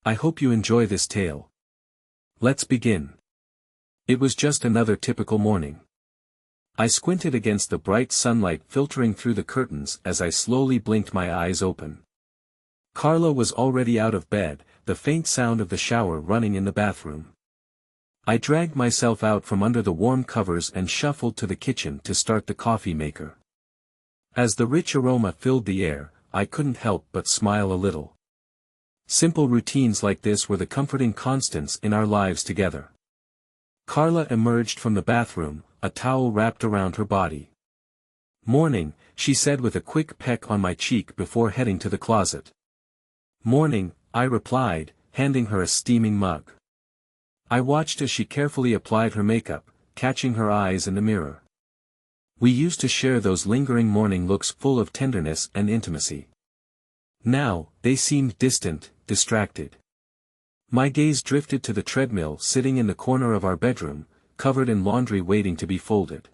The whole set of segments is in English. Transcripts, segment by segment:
I hope you enjoy this tale. Let's begin. It was just another typical morning. I squinted against the bright sunlight filtering through the curtains as I slowly blinked my eyes open. Carla was already out of bed, the faint sound of the shower running in the bathroom. I dragged myself out from under the warm covers and shuffled to the kitchen to start the coffee maker. As the rich aroma filled the air, I couldn't help but smile a little. Simple routines like this were the comforting constants in our lives together. Carla emerged from the bathroom, a towel wrapped around her body. "Morning," she said with a quick peck on my cheek before heading to the closet. "Morning," I replied, handing her a steaming mug. I watched as she carefully applied her makeup, catching her eyes in the mirror. We used to share those lingering morning looks full of tenderness and intimacy. Now, they seemed distant, distracted. My gaze drifted to the treadmill sitting in the corner of our bedroom, covered in laundry waiting to be folded.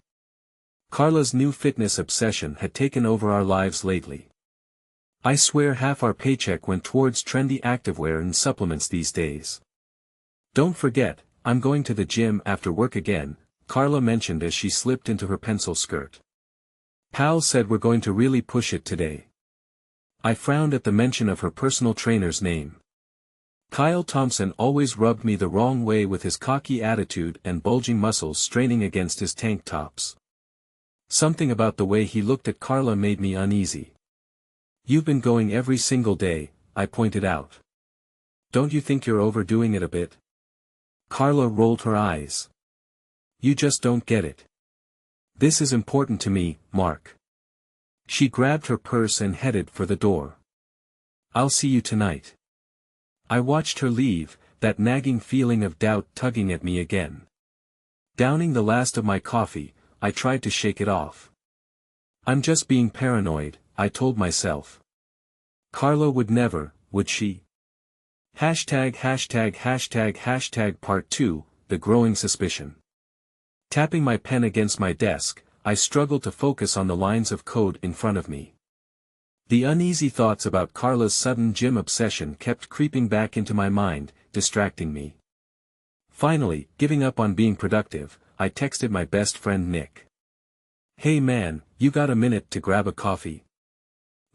Carla's new fitness obsession had taken over our lives lately. I swear half our paycheck went towards trendy activewear and supplements these days. "Don't forget, I'm going to the gym after work again," Carla mentioned as she slipped into her pencil skirt. "Pal said we're going to really push it today." I frowned at the mention of her personal trainer's name. Kyle Thompson always rubbed me the wrong way with his cocky attitude and bulging muscles straining against his tank tops. Something about the way he looked at Carla made me uneasy. "You've been going every single day," I pointed out. "Don't you think you're overdoing it a bit?" Carla rolled her eyes. "You just don't get it. This is important to me, Mark." She grabbed her purse and headed for the door. "I'll see you tonight." I watched her leave, that nagging feeling of doubt tugging at me again. Downing the last of my coffee, I tried to shake it off. "I'm just being paranoid," I told myself. Carla would never, would she? Part 2, The Growing Suspicion. Tapping my pen against my desk, I struggled to focus on the lines of code in front of me. The uneasy thoughts about Carla's sudden gym obsession kept creeping back into my mind, distracting me. Finally, giving up on being productive, I texted my best friend Nick. "Hey man, you got a minute to grab a coffee?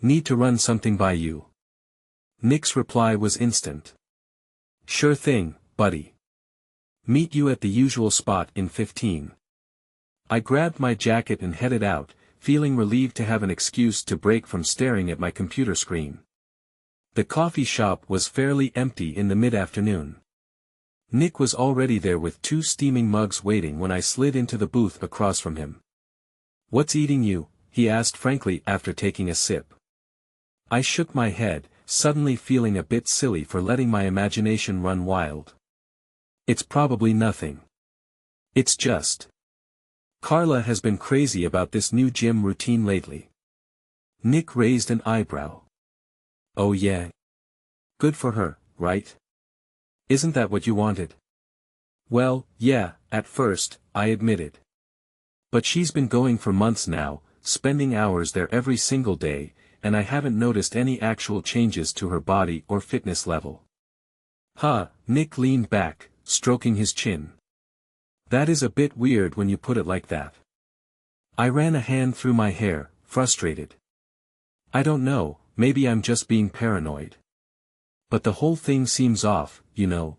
Need to run something by you." Nick's reply was instant. "Sure thing, buddy. Meet you at the usual spot in 15. I grabbed my jacket and headed out, feeling relieved to have an excuse to break from staring at my computer screen. The coffee shop was fairly empty in the mid-afternoon. Nick was already there with 2 steaming mugs waiting when I slid into the booth across from him. "What's eating you?" he asked frankly after taking a sip. I shook my head, suddenly feeling a bit silly for letting my imagination run wild. "It's probably nothing. It's just Carla has been crazy about this new gym routine lately." Nick raised an eyebrow. "Oh yeah? Good for her, right? Isn't that what you wanted?" "Well, yeah, at first," I admitted. "But she's been going for months now, spending hours there every single day, and I haven't noticed any actual changes to her body or fitness level." "Huh," Nick leaned back, stroking his chin. "That is a bit weird when you put it like that." I ran a hand through my hair, frustrated. "I don't know, maybe I'm just being paranoid. But the whole thing seems off, you know.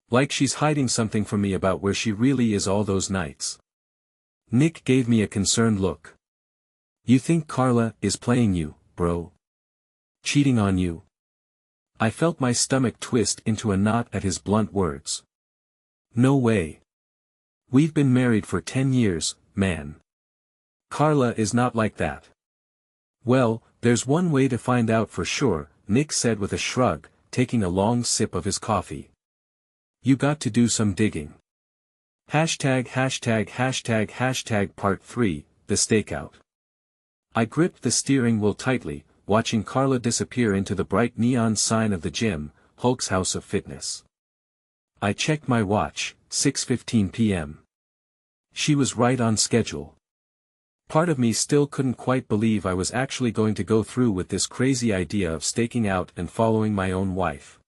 Like she's hiding something from me about where she really is all those nights." Nick gave me a concerned look. "You think Carla is playing you, bro? Cheating on you?" I felt my stomach twist into a knot at his blunt words. "No way. We've been married for 10 years, man. Carla is not like that." "Well, there's one way to find out for sure," Nick said with a shrug, taking a long sip of his coffee. "You got to do some digging." Part 3, The Stakeout. I gripped the steering wheel tightly, watching Carla disappear into the bright neon sign of the gym, Hulk's House of Fitness. I checked my watch, 6:15 p.m. She was right on schedule. Part of me still couldn't quite believe I was actually going to go through with this crazy idea of staking out and following my own wife.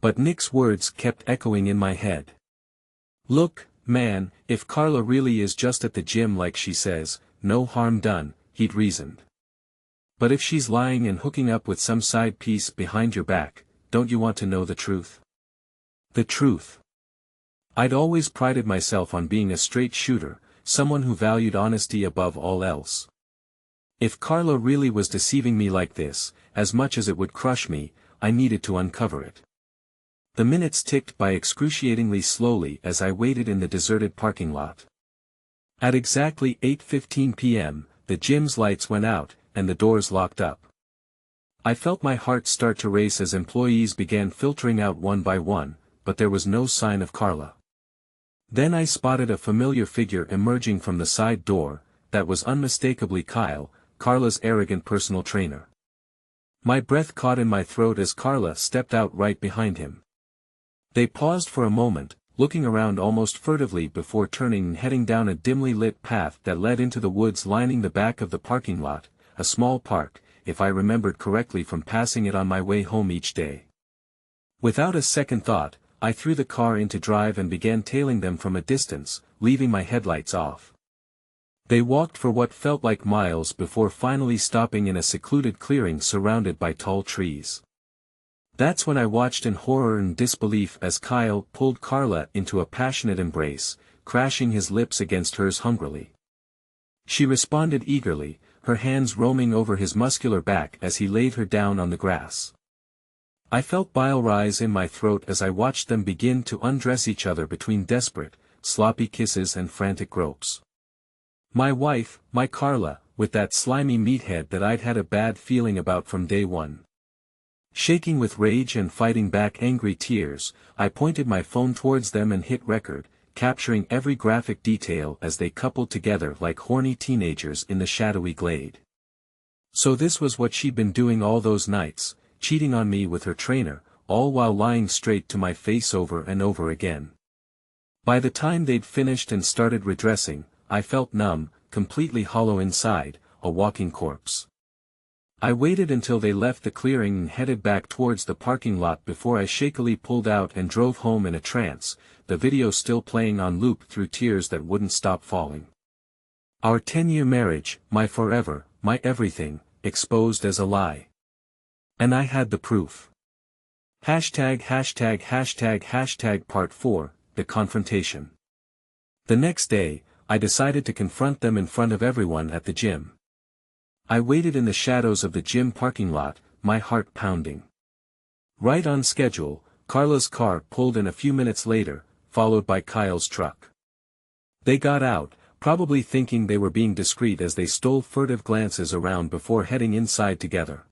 But Nick's words kept echoing in my head. Look, man, if Carla really is just at the gym like she says, no harm done, he'd reasoned. But if she's lying and hooking up with some side piece behind your back, don't you want to know the truth? The truth. I'd always prided myself on being a straight shooter, someone who valued honesty above all else. If Carla really was deceiving me like this, as much as it would crush me, I needed to uncover it. The minutes ticked by excruciatingly slowly as I waited in the deserted parking lot. At exactly 8:15 p.m., the gym's lights went out, and the doors locked up. I felt my heart start to race as employees began filtering out one by one, but there was no sign of Carla. Then I spotted a familiar figure emerging from the side door. That was unmistakably Kyle, Carla's arrogant personal trainer. My breath caught in my throat as Carla stepped out right behind him. They paused for a moment, looking around almost furtively before turning and heading down a dimly lit path that led into the woods lining the back of the parking lot, a small park, if I remembered correctly from passing it on my way home each day. Without a second thought, I threw the car into drive and began tailing them from a distance, leaving my headlights off. They walked for what felt like miles before finally stopping in a secluded clearing surrounded by tall trees. That's when I watched in horror and disbelief as Kyle pulled Carla into a passionate embrace, crashing his lips against hers hungrily. She responded eagerly, her hands roaming over his muscular back as he laid her down on the grass. I felt bile rise in my throat as I watched them begin to undress each other between desperate, sloppy kisses and frantic gropes. My wife, my Carla, with that slimy meathead that I'd had a bad feeling about from day one. Shaking with rage and fighting back angry tears, I pointed my phone towards them and hit record, capturing every graphic detail as they coupled together like horny teenagers in the shadowy glade. So this was what she'd been doing all those nights, cheating on me with her trainer, all while lying straight to my face over and over again. By the time they'd finished and started redressing, I felt numb, completely hollow inside, a walking corpse. I waited until they left the clearing and headed back towards the parking lot before I shakily pulled out and drove home in a trance, the video still playing on loop through tears that wouldn't stop falling. Our 10-year marriage, my forever, my everything, exposed as a lie. And I had the proof. Hashtag part 4, the confrontation. The next day, I decided to confront them in front of everyone at the gym. I waited in the shadows of the gym parking lot, my heart pounding. Right on schedule, Carla's car pulled in a few minutes later, followed by Kyle's truck. They got out, probably thinking they were being discreet as they stole furtive glances around before heading inside together.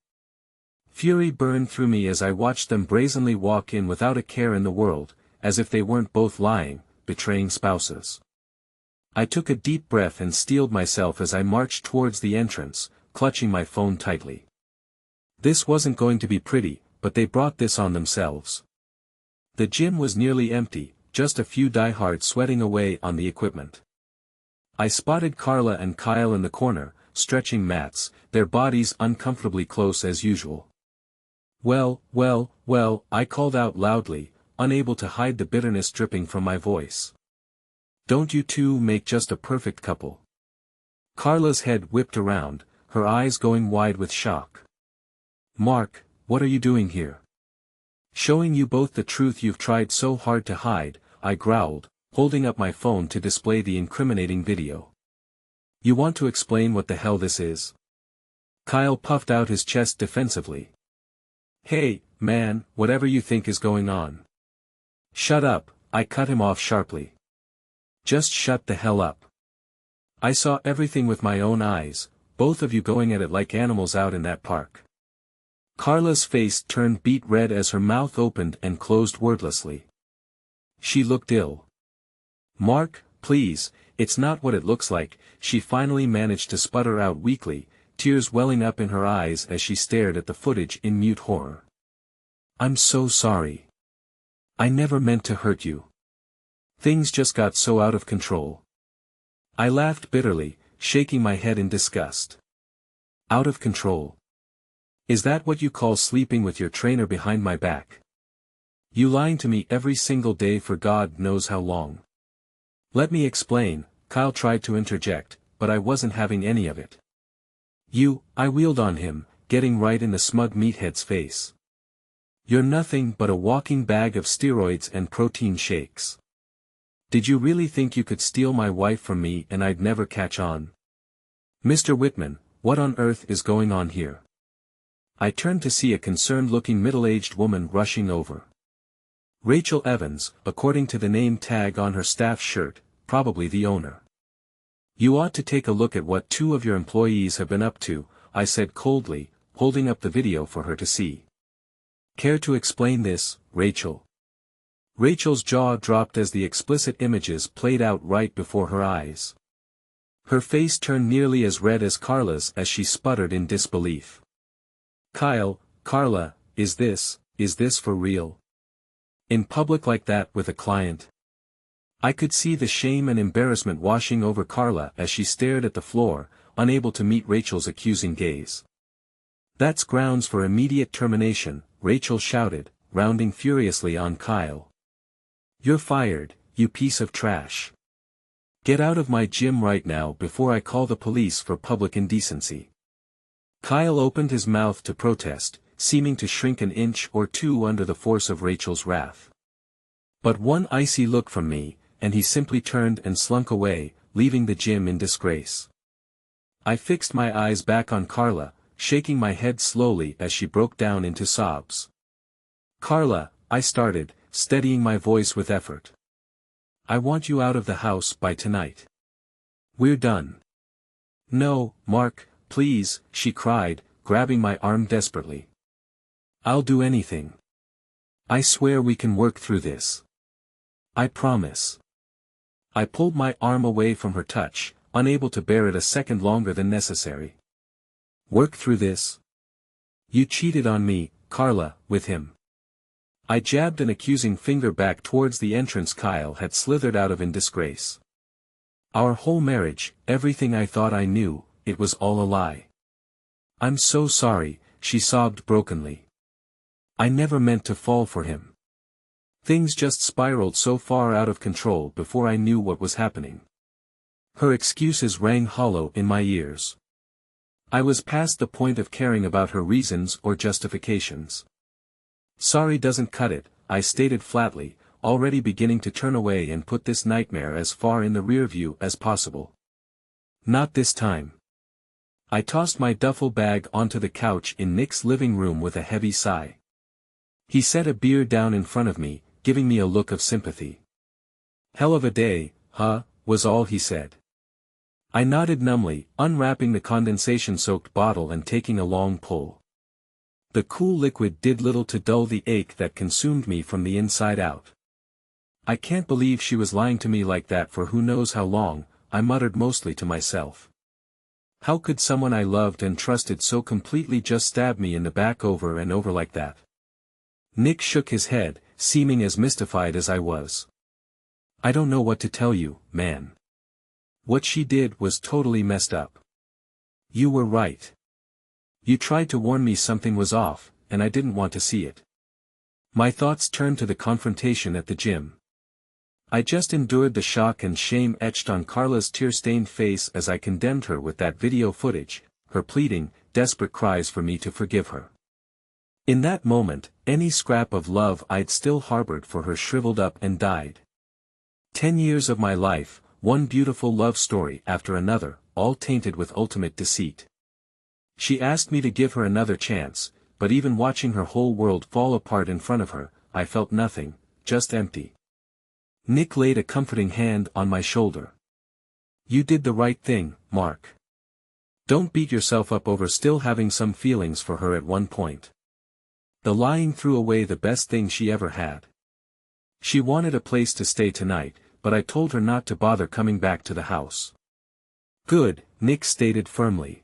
Fury burned through me as I watched them brazenly walk in without a care in the world, as if they weren't both lying, betraying spouses. I took a deep breath and steeled myself as I marched towards the entrance, clutching my phone tightly. This wasn't going to be pretty, but they brought this on themselves. The gym was nearly empty, just a few diehards sweating away on the equipment. I spotted Carla and Kyle in the corner, stretching mats, their bodies uncomfortably close as usual. Well, I called out loudly, unable to hide the bitterness dripping from my voice. Don't you two make just a perfect couple? Carla's head whipped around, her eyes going wide with shock. Mark, what are you doing here? Showing you both the truth you've tried so hard to hide, I growled, holding up my phone to display the incriminating video. You want to explain what the hell this is? Kyle puffed out his chest defensively. Hey, man, whatever you think is going on. Shut up, I cut him off sharply. Just shut the hell up. I saw everything with my own eyes, both of you going at it like animals out in that park. Carla's face turned beet red as her mouth opened and closed wordlessly. She looked ill. Mark, please, it's not what it looks like, she finally managed to sputter out weakly, tears welling up in her eyes as she stared at the footage in mute horror. I'm so sorry. I never meant to hurt you. Things just got so out of control. I laughed bitterly, shaking my head in disgust. Out of control. Is that what you call sleeping with your trainer behind my back? You lying to me every single day for God knows how long. Let me explain, Kyle tried to interject, but I wasn't having any of it. I wheeled on him, getting right in the smug meathead's face. You're nothing but a walking bag of steroids and protein shakes. Did you really think you could steal my wife from me and I'd never catch on? Mr. Whitman, what on earth is going on here? I turned to see a concerned-looking middle-aged woman rushing over. Rachel Evans, according to the name tag on her staff shirt, probably the owner. You ought to take a look at what 2 of your employees have been up to, I said coldly, holding up the video for her to see. Care to explain this, Rachel? Rachel's jaw dropped as the explicit images played out right before her eyes. Her face turned nearly as red as Carla's as she sputtered in disbelief. Carla, is this for real? In public like that with a client? I could see the shame and embarrassment washing over Carla as she stared at the floor, unable to meet Rachel's accusing gaze. That's grounds for immediate termination, Rachel shouted, rounding furiously on Kyle. You're fired, you piece of trash. Get out of my gym right now before I call the police for public indecency. Kyle opened his mouth to protest, seeming to shrink an inch or 2 under the force of Rachel's wrath. But one icy look from me, and he simply turned and slunk away, leaving the gym in disgrace. I fixed my eyes back on Carla, shaking my head slowly as she broke down into sobs. Carla, I started, steadying my voice with effort. I want you out of the house by tonight. We're done. No, Mark, please, she cried, grabbing my arm desperately. I'll do anything. I swear we can work through this. I promise. I pulled my arm away from her touch, unable to bear it a second longer than necessary. Work through this? You cheated on me, Carla, with him. I jabbed an accusing finger back towards the entrance Kyle had slithered out of in disgrace. Our whole marriage, everything I thought I knew, it was all a lie. I'm so sorry, she sobbed brokenly. I never meant to fall for him. Things just spiraled so far out of control before I knew what was happening. Her excuses rang hollow in my ears. I was past the point of caring about her reasons or justifications. Sorry doesn't cut it, I stated flatly, already beginning to turn away and put this nightmare as far in the rear view as possible. Not this time. I tossed my duffel bag onto the couch in Nick's living room with a heavy sigh. He set a beer down in front of me, giving me a look of sympathy. Hell of a day, huh, was all he said. I nodded numbly, unwrapping the condensation-soaked bottle and taking a long pull. The cool liquid did little to dull the ache that consumed me from the inside out. I can't believe she was lying to me like that for who knows how long, I muttered mostly to myself. How could someone I loved and trusted so completely just stab me in the back over and over like that? Nick shook his head, seeming as mystified as I was. I don't know what to tell you, man. What she did was totally messed up. You were right. You tried to warn me something was off, and I didn't want to see it. My thoughts turned to the confrontation at the gym. I just endured the shock and shame etched on Carla's tear-stained face as I condemned her with that video footage, her pleading, desperate cries for me to forgive her. In that moment, any scrap of love I'd still harbored for her shriveled up and died. 10 years of my life, one beautiful love story after another, all tainted with ultimate deceit. She asked me to give her another chance, but even watching her whole world fall apart in front of her, I felt nothing, just empty. Nick laid a comforting hand on my shoulder. You did the right thing, Mark. Don't beat yourself up over still having some feelings for her at one point. The lying threw away the best thing she ever had. She wanted a place to stay tonight, but I told her not to bother coming back to the house. Good, Nick stated firmly.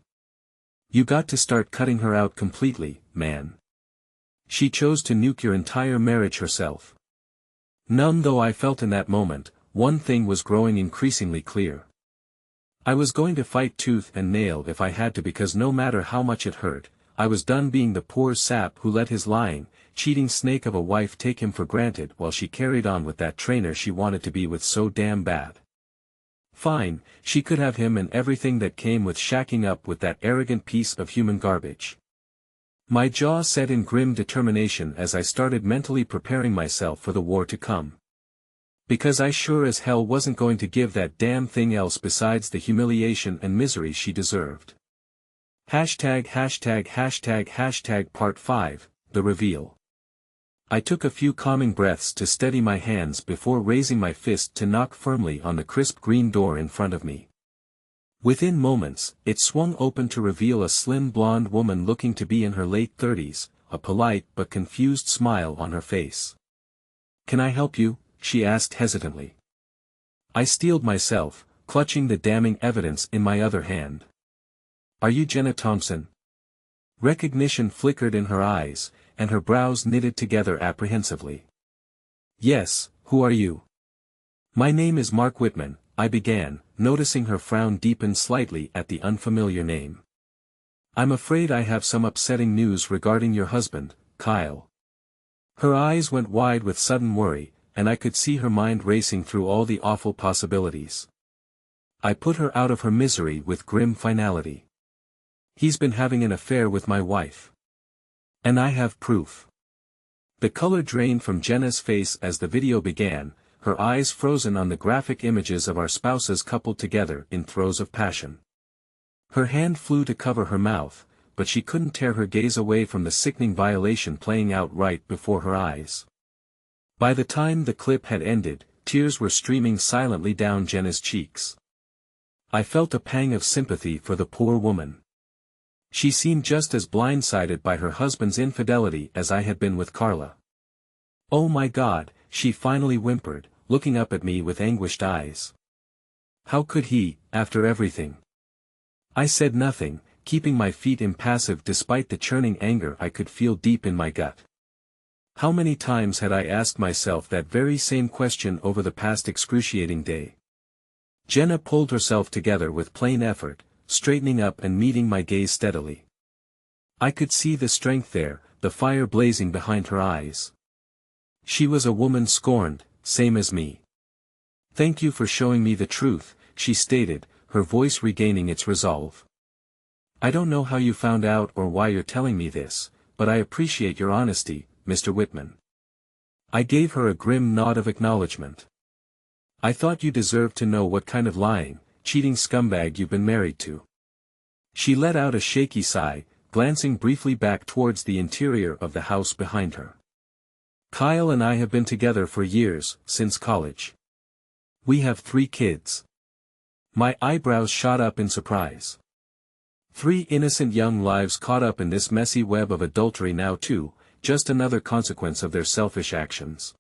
You got to start cutting her out completely, man. She chose to nuke your entire marriage herself. Numb though I felt in that moment, one thing was growing increasingly clear. I was going to fight tooth and nail if I had to because no matter how much it hurt, I was done being the poor sap who let his lying, cheating snake of a wife take him for granted while she carried on with that trainer she wanted to be with so damn bad. Fine, she could have him and everything that came with shacking up with that arrogant piece of human garbage. My jaw set in grim determination as I started mentally preparing myself for the war to come. Because I sure as hell wasn't going to give that damn thing else besides the humiliation and misery she deserved. Hashtag Part 5, The Reveal. I took a few calming breaths to steady my hands before raising my fist to knock firmly on the crisp green door in front of me. Within moments, it swung open to reveal a slim blonde woman looking to be in her late 30s, a polite but confused smile on her face. "Can I help you?" she asked hesitantly. I steeled myself, clutching the damning evidence in my other hand. "Are you Jenna Thompson?" Recognition flickered in her eyes, and her brows knitted together apprehensively. "Yes, who are you?" "My name is Mark Whitman," I began, noticing her frown deepen slightly at the unfamiliar name. "I'm afraid I have some upsetting news regarding your husband, Kyle." Her eyes went wide with sudden worry, and I could see her mind racing through all the awful possibilities. I put her out of her misery with grim finality. "He's been having an affair with my wife. And I have proof." The color drained from Jenna's face as the video began, her eyes frozen on the graphic images of our spouses coupled together in throes of passion. Her hand flew to cover her mouth, but she couldn't tear her gaze away from the sickening violation playing out right before her eyes. By the time the clip had ended, tears were streaming silently down Jenna's cheeks. I felt a pang of sympathy for the poor woman. She seemed just as blindsided by her husband's infidelity as I had been with Carla. "Oh my God," she finally whimpered, looking up at me with anguished eyes. "How could he, after everything?" I said nothing, keeping my feet impassive despite the churning anger I could feel deep in my gut. How many times had I asked myself that very same question over the past excruciating day? Jenna pulled herself together with plain effort, straightening up and meeting my gaze steadily. I could see the strength there, the fire blazing behind her eyes. She was a woman scorned, same as me. "Thank you for showing me the truth," she stated, her voice regaining its resolve. "I don't know how you found out or why you're telling me this, but I appreciate your honesty, Mr. Whitman." I gave her a grim nod of acknowledgement. "I thought you deserved to know what kind of lying, cheating scumbag you've been married to." She let out a shaky sigh, glancing briefly back towards the interior of the house behind her. "Kyle and I have been together for years, since college. We have 3 kids." My eyebrows shot up in surprise. 3 innocent young lives caught up in this messy web of adultery now too, just another consequence of their selfish actions.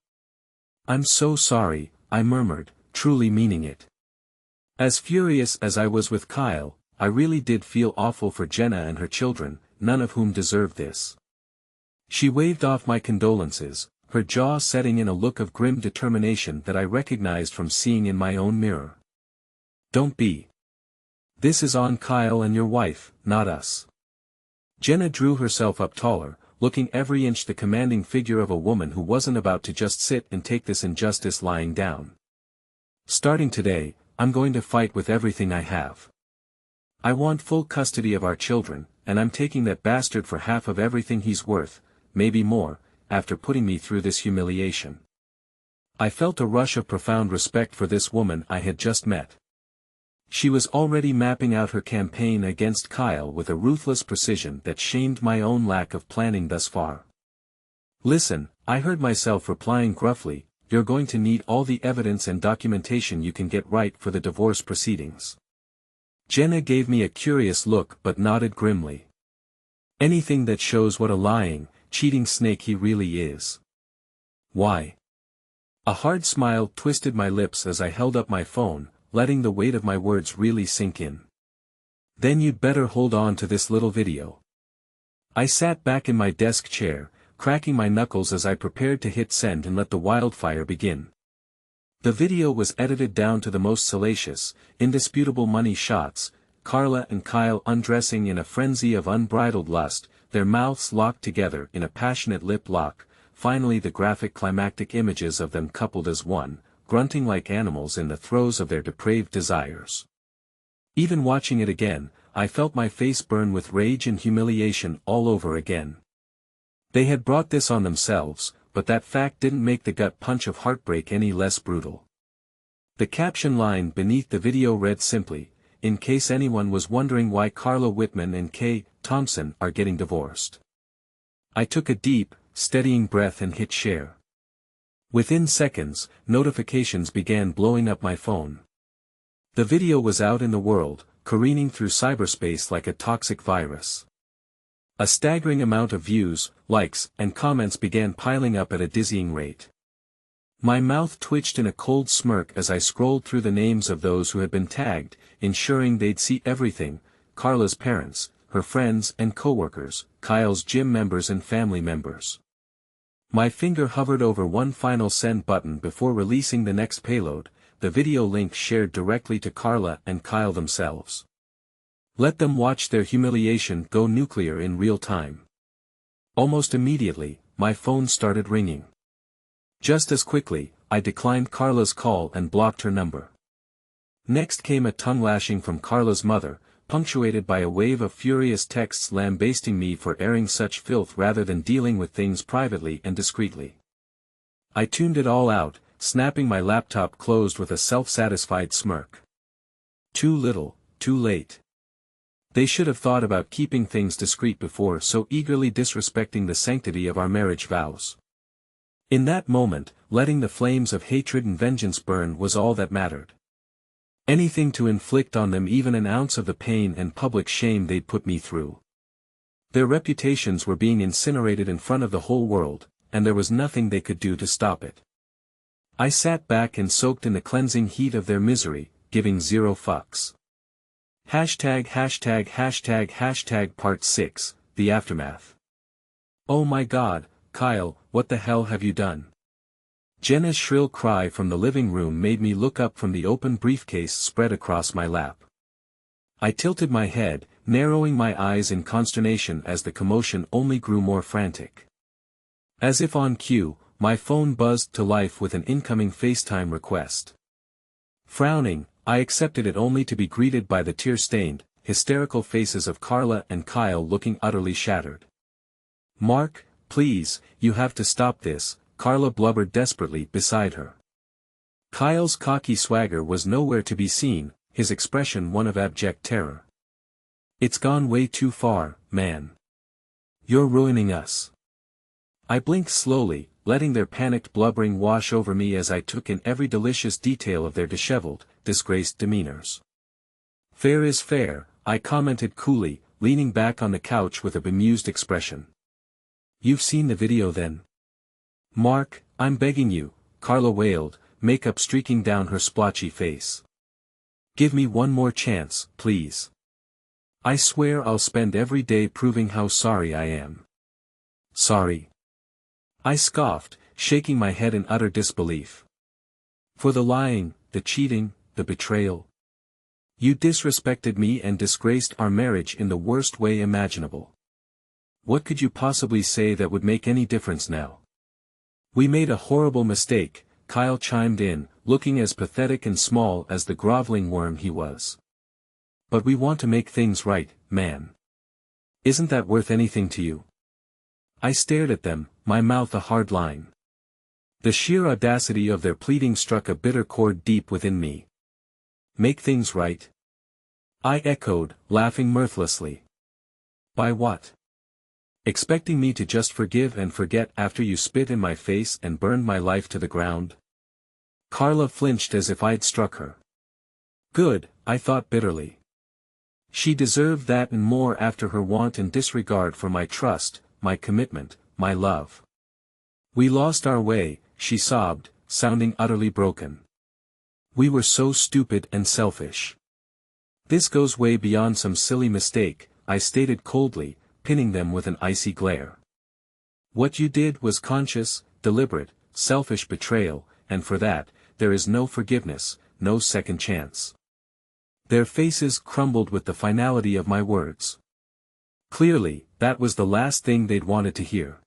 "I'm so sorry," I murmured, truly meaning it. As furious as I was with Kyle, I really did feel awful for Jenna and her children, none of whom deserved this. She waved off my condolences, her jaw setting in a look of grim determination that I recognized from seeing in my own mirror. "Don't be. This is on Kyle and your wife, not us." Jenna drew herself up taller, looking every inch the commanding figure of a woman who wasn't about to just sit and take this injustice lying down. "Starting today, I'm going to fight with everything I have. I want full custody of our children, and I'm taking that bastard for half of everything he's worth, maybe more, after putting me through this humiliation." I felt a rush of profound respect for this woman I had just met. She was already mapping out her campaign against Kyle with a ruthless precision that shamed my own lack of planning thus far. "Listen," I heard myself replying gruffly, "you're going to need all the evidence and documentation you can get right for the divorce proceedings." Jenna gave me a curious look but nodded grimly. "Anything that shows what a lying, cheating snake he really is." "Why?" A hard smile twisted my lips as I held up my phone, letting the weight of my words really sink in. "Then you'd better hold on to this little video." I sat back in my desk chair, cracking my knuckles as I prepared to hit send and let the wildfire begin. The video was edited down to the most salacious, indisputable money shots, Carla and Kyle undressing in a frenzy of unbridled lust, their mouths locked together in a passionate lip lock, finally the graphic climactic images of them coupled as one, grunting like animals in the throes of their depraved desires. Even watching it again, I felt my face burn with rage and humiliation all over again. They had brought this on themselves, but that fact didn't make the gut punch of heartbreak any less brutal. The caption line beneath the video read simply, "In case anyone was wondering why Carla Whitman and Kay Thompson are getting divorced." I took a deep, steadying breath and hit share. Within seconds, notifications began blowing up my phone. The video was out in the world, careening through cyberspace like a toxic virus. A staggering amount of views, likes, and comments began piling up at a dizzying rate. My mouth twitched in a cold smirk as I scrolled through the names of those who had been tagged, ensuring they'd see everything: Carla's parents, her friends and coworkers, Kyle's gym members and family members. My finger hovered over one final send button before releasing the next payload, the video link shared directly to Carla and Kyle themselves. Let them watch their humiliation go nuclear in real time. Almost immediately, my phone started ringing. Just as quickly, I declined Carla's call and blocked her number. Next came a tongue lashing from Carla's mother, punctuated by a wave of furious texts lambasting me for airing such filth rather than dealing with things privately and discreetly. I tuned it all out, snapping my laptop closed with a self-satisfied smirk. Too little, too late. They should have thought about keeping things discreet before so eagerly disrespecting the sanctity of our marriage vows. In that moment, letting the flames of hatred and vengeance burn was all that mattered. Anything to inflict on them even an ounce of the pain and public shame they'd put me through. Their reputations were being incinerated in front of the whole world, and there was nothing they could do to stop it. I sat back and soaked in the cleansing heat of their misery, giving zero fucks. ###### Part 6, The Aftermath. Oh my God, Kyle, what the hell have you done? Jenna's shrill cry from the living room made me look up from the open briefcase spread across my lap. I tilted my head, narrowing my eyes in consternation as the commotion only grew more frantic. As if on cue, my phone buzzed to life with an incoming FaceTime request. Frowning, I accepted it only to be greeted by the tear-stained, hysterical faces of Carla and Kyle looking utterly shattered. "Mark, please, you have to stop this," Carla blubbered desperately beside her. Kyle's cocky swagger was nowhere to be seen, his expression one of abject terror. "It's gone way too far, man. You're ruining us." I blinked slowly, letting their panicked blubbering wash over me as I took in every delicious detail of their disheveled, disgraced demeanors. "Fair is fair," I commented coolly, leaning back on the couch with a bemused expression. "You've seen the video then?" "Mark, I'm begging you," Carla wailed, makeup streaking down her splotchy face. "Give me one more chance, please. I swear I'll spend every day proving how sorry I am." "Sorry?" I scoffed, shaking my head in utter disbelief. "For the lying, the cheating, the betrayal. You disrespected me and disgraced our marriage in the worst way imaginable. What could you possibly say that would make any difference now?" "We made a horrible mistake," Kyle chimed in, looking as pathetic and small as the groveling worm he was. "But we want to make things right, man. Isn't that worth anything to you?" I stared at them, my mouth a hard line. The sheer audacity of their pleading struck a bitter chord deep within me. "Make things right?" I echoed, laughing mirthlessly. "By what? Expecting me to just forgive and forget after you spit in my face and burned my life to the ground?" Carla flinched as if I'd struck her. Good, I thought bitterly. She deserved that and more after her wanton disregard for my trust, my commitment, my love. "We lost our way," she sobbed, sounding utterly broken. "We were so stupid and selfish. This goes way beyond some silly mistake," I stated coldly, pinning them with an icy glare. "What you did was conscious, deliberate, selfish betrayal, and for that, there is no forgiveness, no second chance. Their faces crumbled with the finality of my words. Clearly, that was the last thing they'd wanted to hear.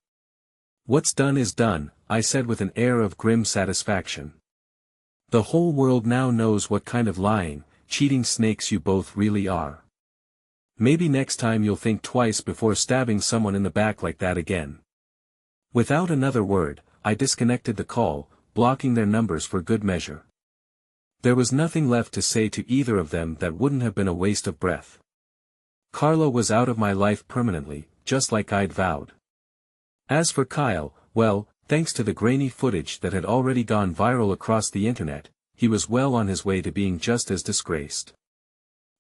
"What's done is done," I said with an air of grim satisfaction. "The whole world now knows what kind of lying, cheating snakes you both really are. Maybe next time you'll think twice before stabbing someone in the back like that again." Without another word, I disconnected the call, blocking their numbers for good measure. There was nothing left to say to either of them that wouldn't have been a waste of breath. Carla was out of my life permanently, just like I'd vowed. As for Kyle, well, thanks to the grainy footage that had already gone viral across the internet, he was well on his way to being just as disgraced.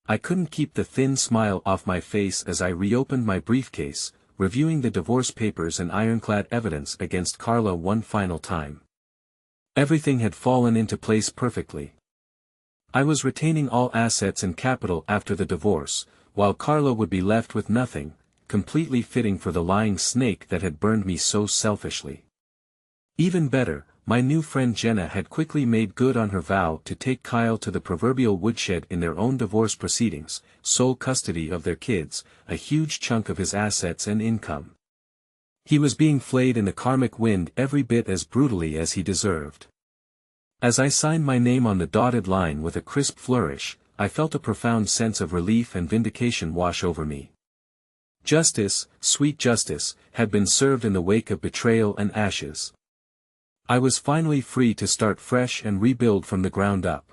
I couldn't keep the thin smile off my face as I reopened my briefcase, reviewing the divorce papers and ironclad evidence against Carla one final time. Everything had fallen into place perfectly. I was retaining all assets and capital after the divorce, while Carla would be left with nothing, completely fitting for the lying snake that had burned me so selfishly. Even better, my new friend Jenna had quickly made good on her vow to take Kyle to the proverbial woodshed in their own divorce proceedings, sole custody of their kids, a huge chunk of his assets and income. He was being flayed in the karmic wind every bit as brutally as he deserved. As I signed my name on the dotted line with a crisp flourish, I felt a profound sense of relief and vindication wash over me. Justice, sweet justice, had been served in the wake of betrayal and ashes. I was finally free to start fresh and rebuild from the ground up.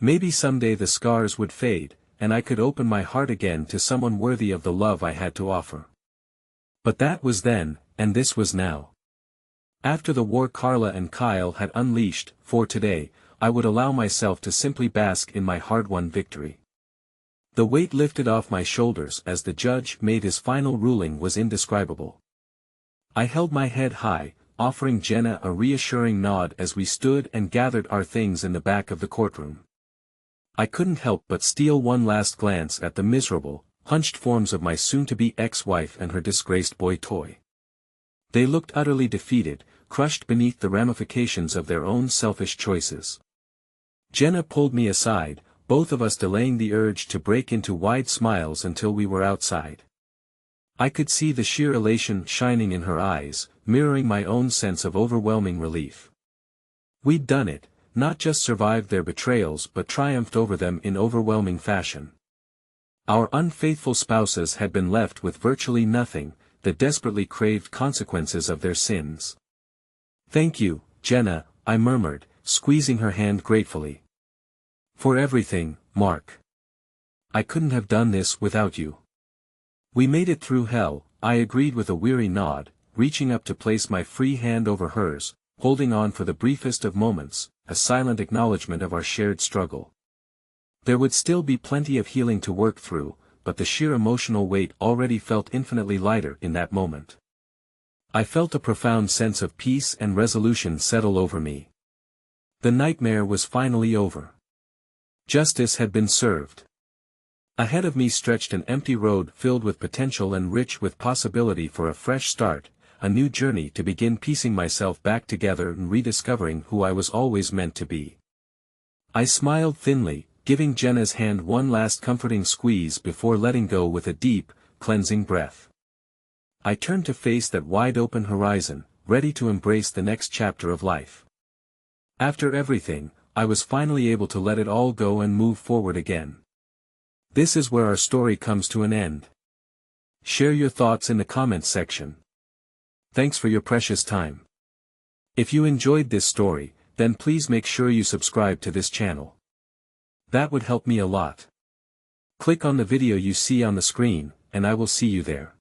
Maybe someday the scars would fade, and I could open my heart again to someone worthy of the love I had to offer. But that was then, and this was now. After the war Carla and Kyle had unleashed, for today, I would allow myself to simply bask in my hard-won victory. The weight lifted off my shoulders as the judge made his final ruling was indescribable. I held my head high, offering Jenna a reassuring nod as we stood and gathered our things in the back of the courtroom. I couldn't help but steal one last glance at the miserable, hunched forms of my soon-to-be ex-wife and her disgraced boy toy. They looked utterly defeated, crushed beneath the ramifications of their own selfish choices. Jenna pulled me aside, both of us delaying the urge to break into wide smiles until we were outside. I could see the sheer elation shining in her eyes, mirroring my own sense of overwhelming relief. We'd done it, not just survived their betrayals but triumphed over them in overwhelming fashion. Our unfaithful spouses had been left with virtually nothing, the desperately craved consequences of their sins. "Thank you, Jenna," I murmured, squeezing her hand gratefully. "For everything, Mark. I couldn't have done this without you." "We made it through hell," I agreed with a weary nod, reaching up to place my free hand over hers, holding on for the briefest of moments, a silent acknowledgement of our shared struggle. There would still be plenty of healing to work through, but the sheer emotional weight already felt infinitely lighter in that moment. I felt a profound sense of peace and resolution settle over me. The nightmare was finally over. Justice had been served. Ahead of me stretched an empty road filled with potential and rich with possibility for a fresh start, a new journey to begin piecing myself back together and rediscovering who I was always meant to be. I smiled thinly, giving Jenna's hand one last comforting squeeze before letting go with a deep, cleansing breath. I turned to face that wide-open horizon, ready to embrace the next chapter of life. After everything, I was finally able to let it all go and move forward again. This is where our story comes to an end. Share your thoughts in the comments section. Thanks for your precious time. If you enjoyed this story, then please make sure you subscribe to this channel. That would help me a lot. Click on the video you see on the screen, and I will see you there.